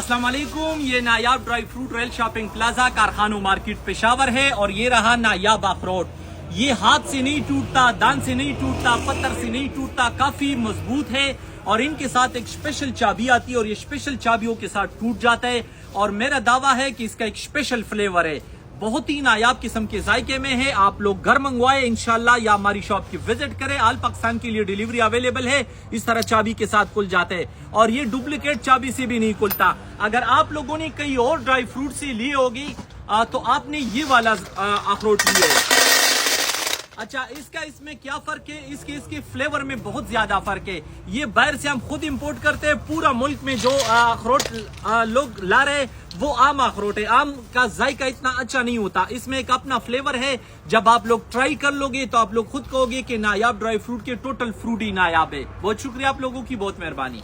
अस्सलाम वालेकुम। ये नायाब dry fruit royal shopping plaza Karkhano market Peshawar है और ये रहा नायाब अखरोट। ये हाथ से नहीं टूटता, दान से नहीं टूटता, पत्थर से नहीं टूटता, काफी मजबूत है और इनके साथ एक स्पेशल चाबी आती है और ये स्पेशल चाबियों के साथ टूट जाता है। और मेरा दावा है कि इसका एक स्पेशल फ्लेवर है, बहुत ही नायाब किस्म के जायके में है। आप लोग घर मंगवाए इंशाल्लाह या हमारी शॉप की विजिट करें, ऑल पाकिस्तान के लिए डिलीवरी अवेलेबल है। इस तरह चाबी के साथ खुल जाते हैं और ये डुप्लीकेट चाबी से भी नहीं खुलता। अगर आप लोगों ने कई और ड्राई फ्रूट से लिए होगी तो आपने ये वाला अखरोट लिए है। अच्छा, इसमें क्या फर्क है? इसके फ्लेवर में बहुत ज्यादा फर्क है। ये बाहर से हम खुद इंपोर्ट करते हैं। पूरा मुल्क में जो अखरोट लोग ला रहे हैं वो आम अखरोट है। आम का जायका इतना अच्छा नहीं होता, इसमें एक अपना फ्लेवर है। जब आप लोग ट्राई कर लोगे तो आप लोग खुद कहोगे कि नायाब ड्राई फ्रूट के टोटल फ्रूट ही नायाब है। बहुत शुक्रिया आप लोगों की, बहुत मेहरबानी।